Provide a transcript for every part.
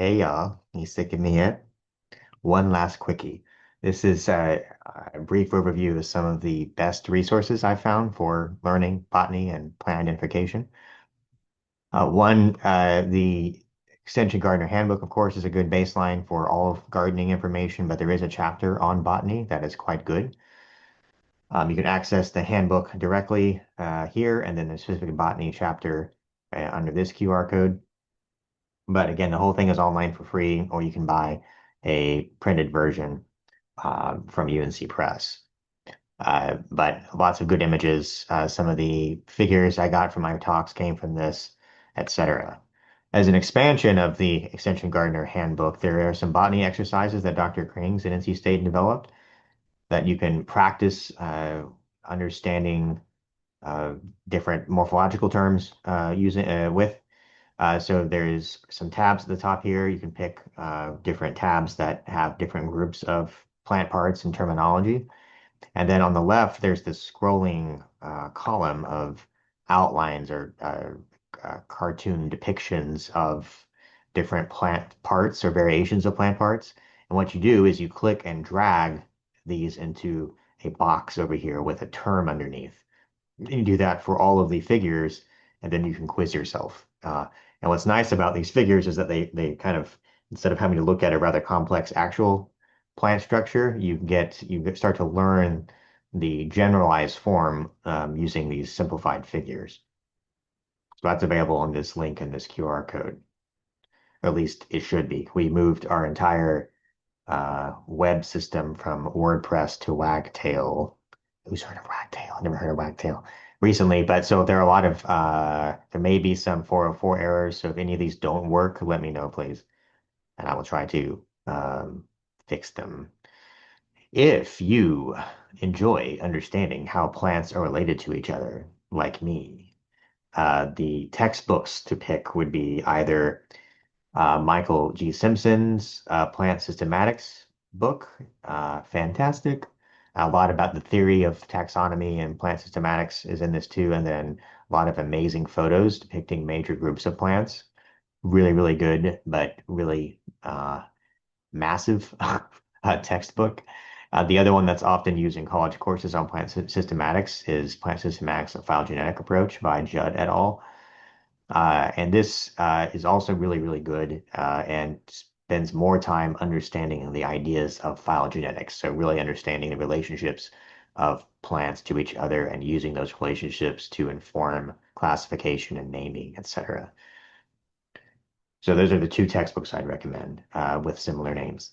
Hey y'all, you sick of me yet? One last quickie. This is a brief overview of some of the best resources I found for learning botany and plant identification. The Extension Gardener Handbook, of course, is a good baseline for all of gardening information, but there is a chapter on botany that is quite good. You can access the handbook directly here, and then the specific botany chapter under this QR code. But again, the whole thing is online for free, or you can buy a printed version from UNC Press. But lots of good images. Some of the figures I got from my talks came from this, etc. As an expansion of the Extension Gardener Handbook, there are some botany exercises that Dr. Krings at NC State developed that you can practice understanding uh, different morphological terms using with. So there's some tabs at the top here. You can pick different tabs that have different groups of plant parts and terminology. And then on the left, there's this scrolling column of outlines or cartoon depictions of different plant parts or variations of plant parts. And what you do is you click and drag these into a box over here with a term underneath. You do that for all of the figures, and then you can quiz yourself. And what's nice about these figures is that they kind of, instead of having to look at a rather complex actual plant structure, start to learn the generalized form using these simplified figures. So that's available on this link in this QR code. Or at least it should be. We moved our entire web system from WordPress to Wagtail. Who's heard of Wagtail? I never heard of Wagtail recently, but so there are a lot of there may be some 404 errors. So if any of these don't work, let me know, please, and I will try to fix them. If you enjoy understanding how plants are related to each other, like me, the textbooks to pick would be either Michael G. Simpson's Plant Systematics book. Fantastic. A lot about the theory of taxonomy and plant systematics is in this too. And then a lot of amazing photos depicting major groups of plants. Really, really good, but really massive textbook. The other one that's often used in college courses on plant systematics is Plant Systematics, a Phylogenetic Approach by Judd et al. And this is also really, really good and spends more time understanding the ideas of phylogenetics. So really understanding the relationships of plants to each other and using those relationships to inform classification and naming, etc. So those are the two textbooks I'd recommend with similar names.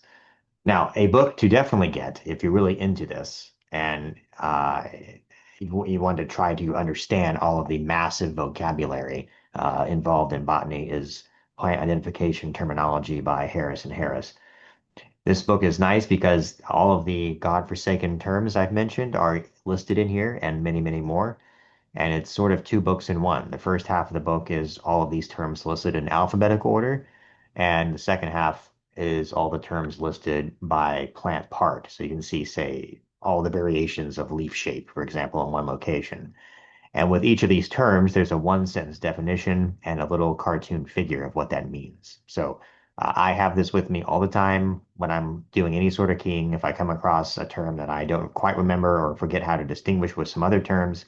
Now, a book to definitely get if you're really into this and you want to try to understand all of the massive vocabulary involved in botany is Plant Identification Terminology by Harris and Harris. This book is nice because all of the godforsaken terms I've mentioned are listed in here and many, many more. And it's sort of two books in one. The first half of the book is all of these terms listed in alphabetical order, and the second half is all the terms listed by plant part. So you can see, say, all the variations of leaf shape, for example, in one location. And with each of these terms, there's a one sentence definition and a little cartoon figure of what that means. So I have this with me all the time when I'm doing any sort of keying. If I come across a term that I don't quite remember or forget how to distinguish with some other terms,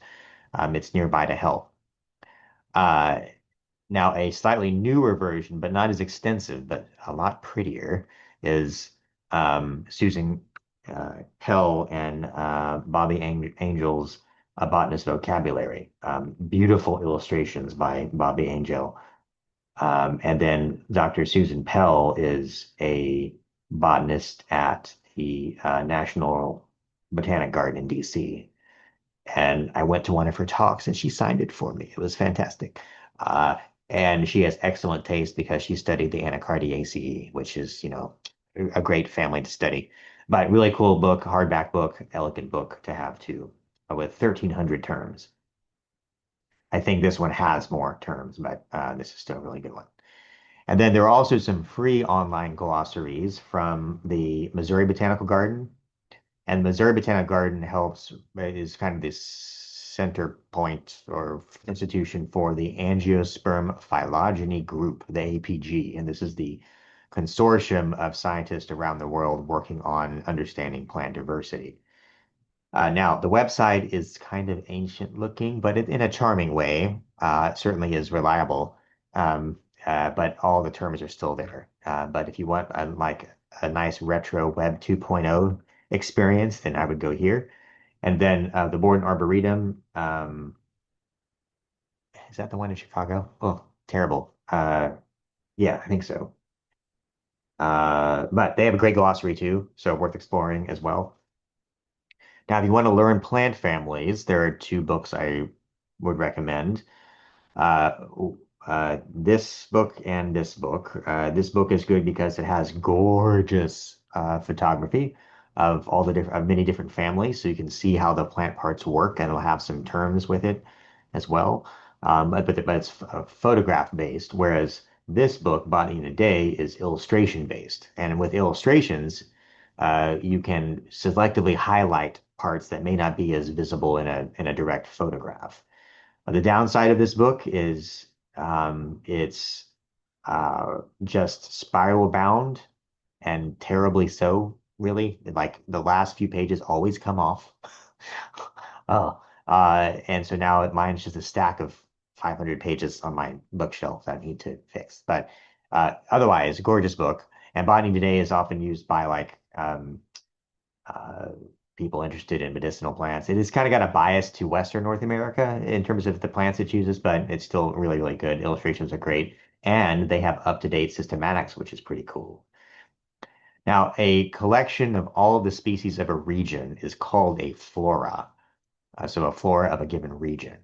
it's nearby to help. Uh, Now, a slightly newer version, but not as extensive, but a lot prettier, is Susan Pell and Bobby Angel's A Botanist Vocabulary. Beautiful illustrations by Bobby Angel. And then Dr. Susan Pell is a botanist at the National Botanic Garden in DC. And I went to one of her talks and she signed it for me. It was fantastic. Uh, and she has excellent taste because she studied the Anacardiaceae, which is, a great family to study. But really cool book, hardback book, elegant book to have too, with 1,300 terms. I think this one has more terms, but this is still a really good one. And then there are also some free online glossaries from the Missouri Botanical Garden. And Missouri Botanic Garden is kind of this center point or institution for the Angiosperm Phylogeny Group, the APG. And this is the consortium of scientists around the world working on understanding plant diversity. Now, the website is kind of ancient looking, but in a charming way. It certainly is reliable, um, but all the terms are still there. But if you want like a nice retro Web 2.0 experience, then I would go here. And then the Borden Arboretum, is that the one in Chicago? Oh, terrible. Yeah, I think so. But they have a great glossary too, so worth exploring as well. Now, if you want to learn plant families, there are two books I would recommend. Uh, this book and this book. This book is good because it has gorgeous photography of all the different, of many different families, so you can see how the plant parts work, and it'll have some terms with it as well. But it's photograph based, whereas this book, Botany in a Day, is illustration based, and with illustrations, you can selectively highlight parts that may not be as visible in a direct photograph. The downside of this book is it's just spiral bound and terribly so, really. Like the last few pages always come off. Oh, and so now mine's just a stack of 500 pages on my bookshelf that I need to fix. But otherwise, gorgeous book. And Botany Today is often used by like uh, people interested in medicinal plants. It has kind of got a bias to Western North America in terms of the plants it chooses, but it's still really, really good. Illustrations are great, and they have up-to-date systematics, which is pretty cool. Now, a collection of all of the species of a region is called a flora. So a flora of a given region.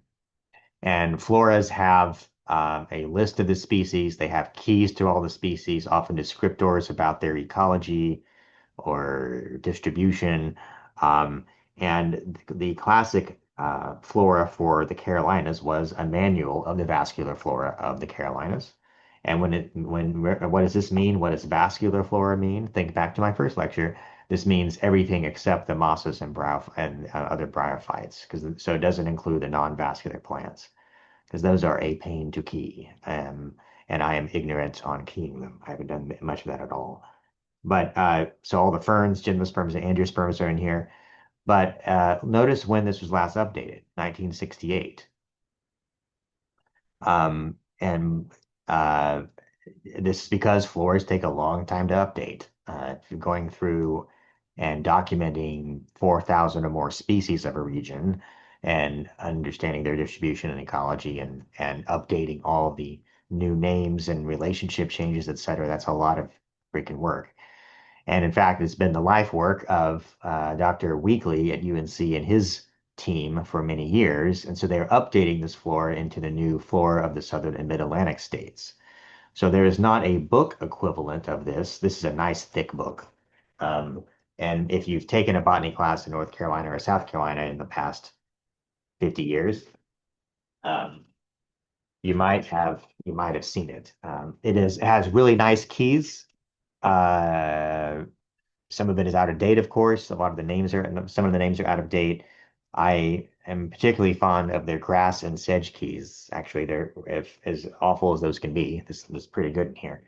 And floras have a list of the species. They have keys to all the species, often descriptors about their ecology, or distribution. Um, and the classic flora for the Carolinas was a manual of the vascular flora of the Carolinas. And what does this mean? What does vascular flora mean? Think back to my first lecture. This means everything except the mosses and other bryophytes, because so it doesn't include the non-vascular plants, because those are a pain to key. And I am ignorant on keying them. I haven't done much of that at all. But so all the ferns, gymnosperms, and angiosperms are in here. But notice when this was last updated, 1968. And this is because floors take a long time to update. If you're going through and documenting 4,000 or more species of a region and understanding their distribution and ecology and updating all the new names and relationship changes, et cetera, that's a lot of freaking work. And in fact, it's been the life work of Dr. Weekly at UNC and his team for many years. And so they're updating this flora into the new flora of the Southern and Mid-Atlantic states. So there is not a book equivalent of this. This is a nice thick book. Um, and if you've taken a botany class in North Carolina or South Carolina in the past 50 years, um, you might have seen it. It has really nice keys. Uh, Some of it is out of date, of course. A lot of the names are, some of the names are out of date. I am particularly fond of their grass and sedge keys. Actually, they're if as awful as those can be. This is pretty good in here.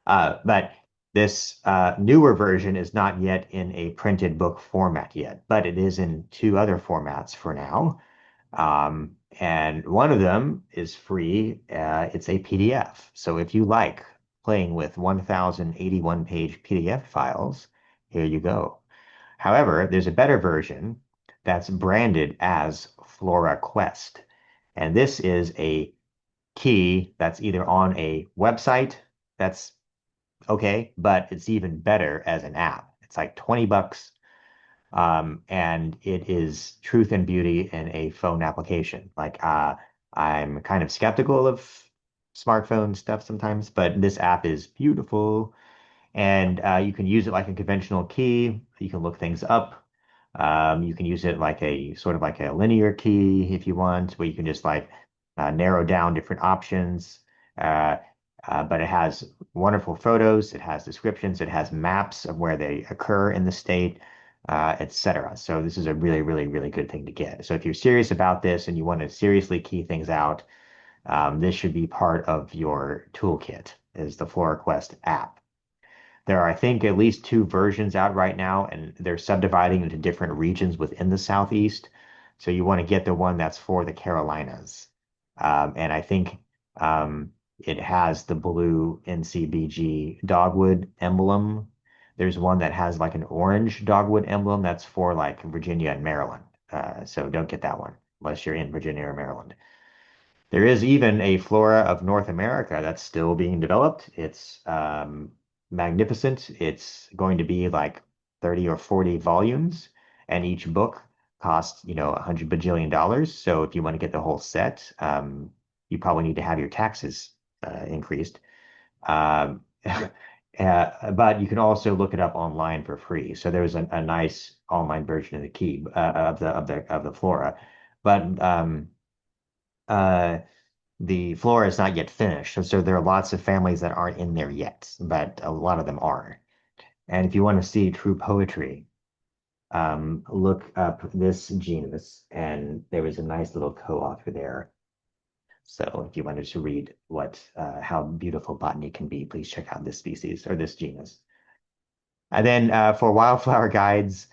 But this newer version is not yet in a printed book format yet, but it is in two other formats for now. And one of them is free. It's a PDF. So if you like playing with 1,081 page PDF files, here you go. However, there's a better version that's branded as Flora Quest. And this is a key that's either on a website that's okay, but it's even better as an app. It's like 20 bucks, and it is truth and beauty in a phone application. Like I'm kind of skeptical of smartphone stuff sometimes, but this app is beautiful, and you can use it like a conventional key. You can look things up. You can use it like a sort of like a linear key if you want, where you can just like narrow down different options. Uh, but it has wonderful photos, it has descriptions, it has maps of where they occur in the state, etc. So this is a really, really, really good thing to get. So if you're serious about this and you want to seriously key things out, this should be part of your toolkit, is the FloraQuest app. There are, I think, at least two versions out right now, and they're subdividing into different regions within the Southeast. So you want to get the one that's for the Carolinas. And I think it has the blue NCBG dogwood emblem. There's one that has like an orange dogwood emblem that's for like Virginia and Maryland. So don't get that one unless you're in Virginia or Maryland. There is even a flora of North America that's still being developed. It's magnificent. It's going to be like 30 or 40 volumes, and each book costs, $100 bajillion. So if you want to get the whole set, you probably need to have your taxes increased. Um, but you can also look it up online for free. So there's a nice online version of the key of the flora. But uh, the floor is not yet finished. So there are lots of families that aren't in there yet, but a lot of them are. And if you want to see true poetry, look up this genus, and there was a nice little co-author there. So if you wanted to read how beautiful botany can be, please check out this species or this genus. And then for wildflower guides,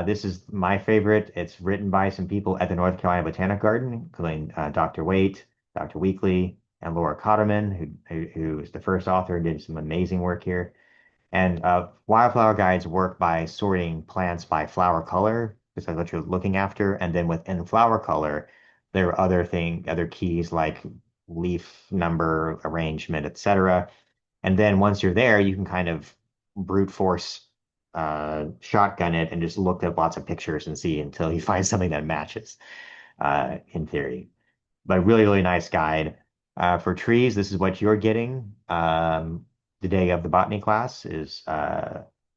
this is my favorite. It's written by some people at the North Carolina Botanic Garden, including Dr. Waite, Dr. Weekly, and Laura Cotterman, who is the first author and did some amazing work here. And wildflower guides work by sorting plants by flower color, because that's what you're looking after. And then within flower color, there are other keys like leaf number, arrangement, etc. And then once you're there, you can kind of brute force shotgun it and just look at lots of pictures and see until you find something that matches, in theory. But really, really nice guide. For trees, this is what you're getting. The day of the botany class is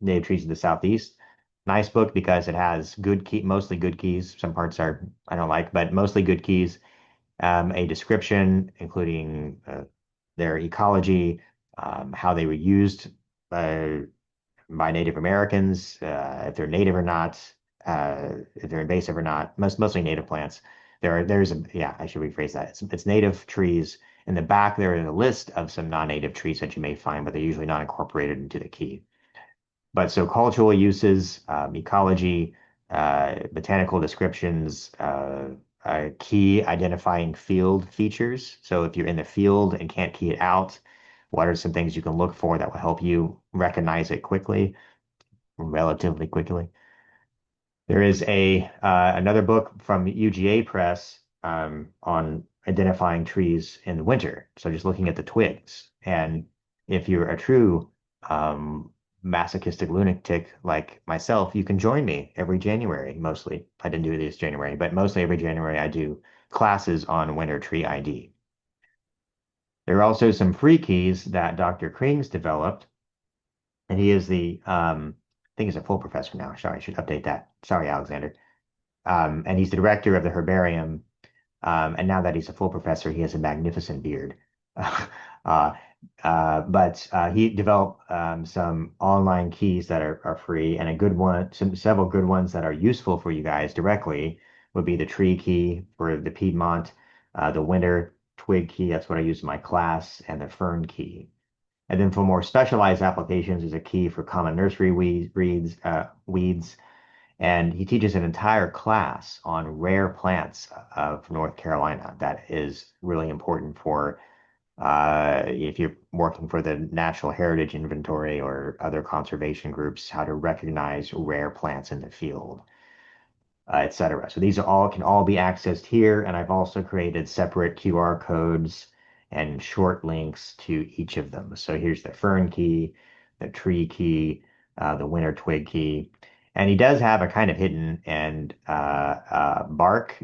Native Trees of the Southeast. Nice book because it has mostly good keys. Some parts I don't like, but mostly good keys. A description, including their ecology, how they were used by Native Americans, if they're native or not, if they're invasive or not. Mostly native plants. Yeah, I should rephrase that. It's native trees. In the back, there is a list of some non-native trees that you may find, but they're usually not incorporated into the key. But so cultural uses, ecology, botanical descriptions, key identifying field features. So if you're in the field and can't key it out, what are some things you can look for that will help you recognize it relatively quickly? There is another book from UGA Press on identifying trees in the winter. So just looking at the twigs. And if you're a true masochistic lunatic like myself, you can join me every January, mostly. I didn't do this January, but mostly every January I do classes on winter tree ID. There are also some free keys that Dr. Krings developed, and he is I think he's a full professor now. Sorry, I should update that. Sorry, Alexander. And he's the director of the herbarium. And now that he's a full professor, he has a magnificent beard. uh, but he developed some online keys that are free, and several good ones that are useful for you guys directly would be the tree key for the Piedmont, the winter twig key, that's what I use in my class, and the fern key. And then for more specialized applications, is a key for common nursery weeds. And he teaches an entire class on rare plants of North Carolina. That is really important for if you're working for the Natural Heritage Inventory or other conservation groups, how to recognize rare plants in the field, etc. So these can all be accessed here, and I've also created separate QR codes and short links to each of them. So here's the fern key, the tree key, the winter twig key, and he does have a kind of hidden and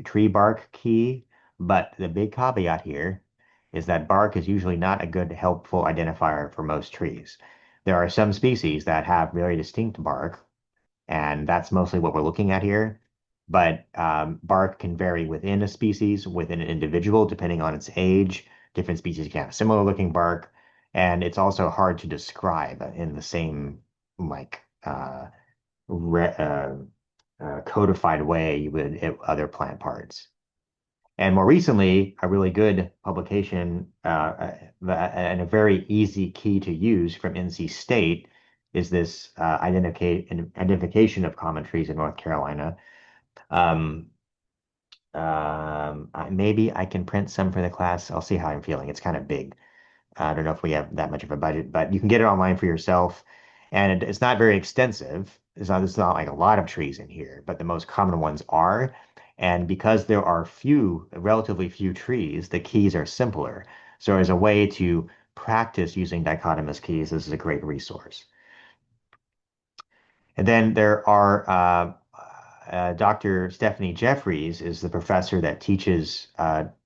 tree bark key, but the big caveat here is that bark is usually not a good, helpful identifier for most trees. There are some species that have very distinct bark, and that's mostly what we're looking at here. But bark can vary within a species, within an individual, depending on its age. Different species can have similar looking bark, and it's also hard to describe in the same like codified way you would other plant parts. And more recently, a really good publication and a very easy key to use from NC State is this identification of common trees in North Carolina. Um, maybe I can print some for the class. I'll see how I'm feeling. It's kind of big. I don't know if we have that much of a budget, but you can get it online for yourself. And it's not very extensive. It's not like a lot of trees in here, but the most common ones are. And because there are relatively few trees, the keys are simpler. So as a way to practice using dichotomous keys, this is a great resource. And then there are Dr. Stephanie Jeffries is the professor that teaches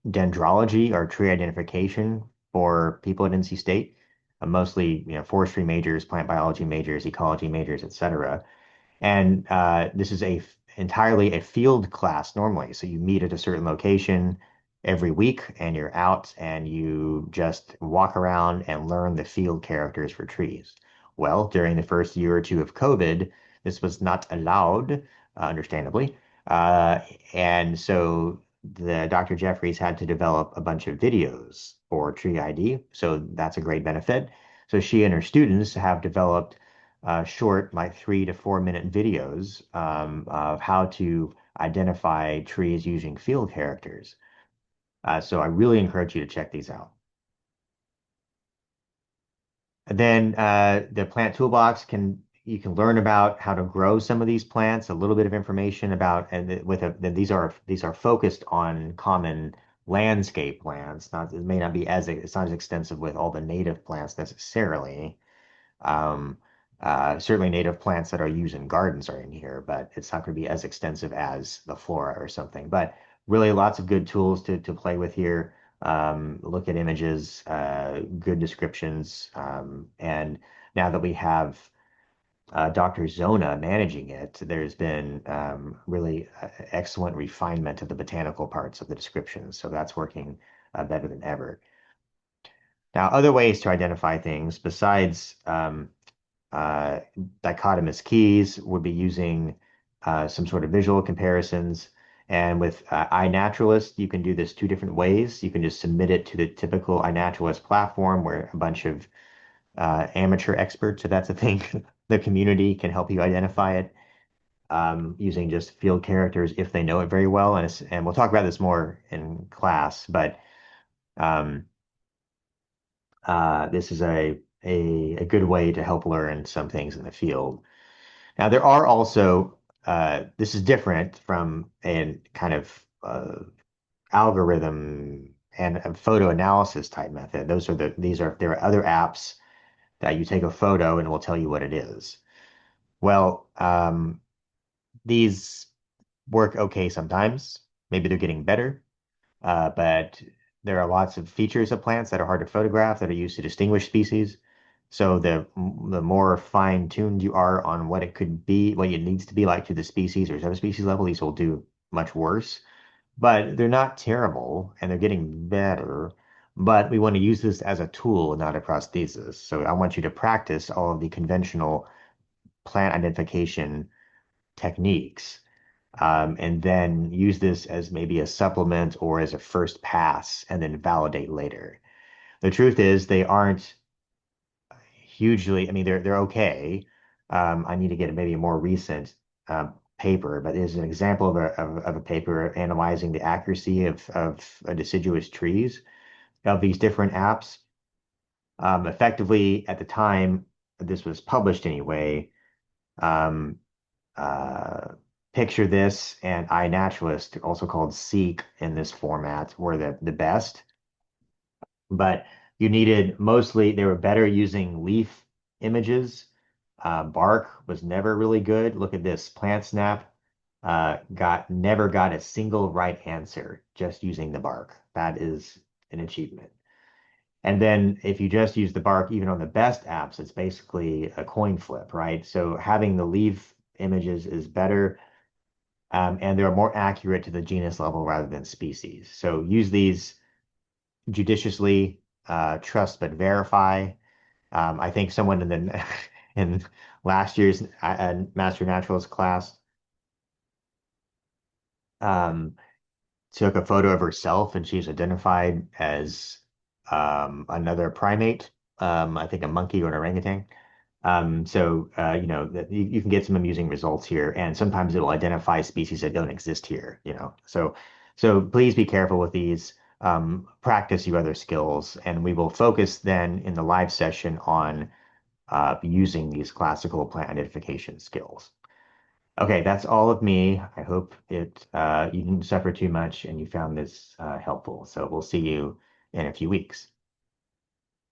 dendrology or tree identification for people at NC State, mostly forestry majors, plant biology majors, ecology majors, etc. And this is entirely a field class normally. So you meet at a certain location every week and you're out and you just walk around and learn the field characters for trees. Well, during the first year or two of COVID, this was not allowed, understandably. Uh, and so the Dr. Jeffries had to develop a bunch of videos for Tree ID. So that's a great benefit. So she and her students have developed short, like 3 to 4 minute videos of how to identify trees using field characters. So I really encourage you to check these out. And then the plant toolbox you can learn about how to grow some of these plants, a little bit of information about, and then these are focused on common landscape plants. Not it may not be as it's not as extensive with all the native plants necessarily. Um, Certainly native plants that are used in gardens are in here, but it's not going to be as extensive as the flora or something. But really lots of good tools to play with here. Look at images, good descriptions. And now that we have Dr. Zona managing it, there's been really excellent refinement of the botanical parts of the descriptions. So that's working better than ever. Now, other ways to identify things besides uh, dichotomous keys would be using some sort of visual comparisons. And with iNaturalist, you can do this two different ways. You can just submit it to the typical iNaturalist platform where a bunch of amateur experts, if that's a thing, the community can help you identify it using just field characters if they know it very well. And we'll talk about this more in class, but um, this is a good way to help learn some things in the field. Now, there are also, this is different from a kind of algorithm and a photo analysis type method. There are other apps that you take a photo and it will tell you what it is. Well, these work okay sometimes. Maybe they're getting better, but there are lots of features of plants that are hard to photograph that are used to distinguish species. So the more fine-tuned you are on what it could be, what it needs to be like to the species or subspecies level, these will do much worse. But they're not terrible, and they're getting better. But we want to use this as a tool, not a prosthesis. So I want you to practice all of the conventional plant identification techniques and then use this as maybe a supplement or as a first pass and then validate later. The truth is they aren't hugely, I mean, they're okay. I need to get maybe a more recent paper, but there's an example of a paper analyzing the accuracy of deciduous trees of these different apps. Effectively, at the time this was published anyway, um, uh, picture this and iNaturalist, also called Seek in this format, were the best. But you needed mostly, they were better using leaf images. Bark was never really good. Look at this, PlantSnap never got a single right answer just using the bark. That is an achievement. And then if you just use the bark, even on the best apps, it's basically a coin flip, right? So having the leaf images is better, and they're more accurate to the genus level rather than species. So use these judiciously, trust but verify. I think someone in the in last year's Master Naturalist class um, took a photo of herself, and she's identified as another primate, I think a monkey or an orangutan. You can get some amusing results here, and sometimes it'll identify species that don't exist here, So please be careful with these. Practice your other skills, and we will focus then in the live session on using these classical plant identification skills. Okay, that's all of me. I hope you didn't suffer too much and you found this helpful. So we'll see you in a few weeks.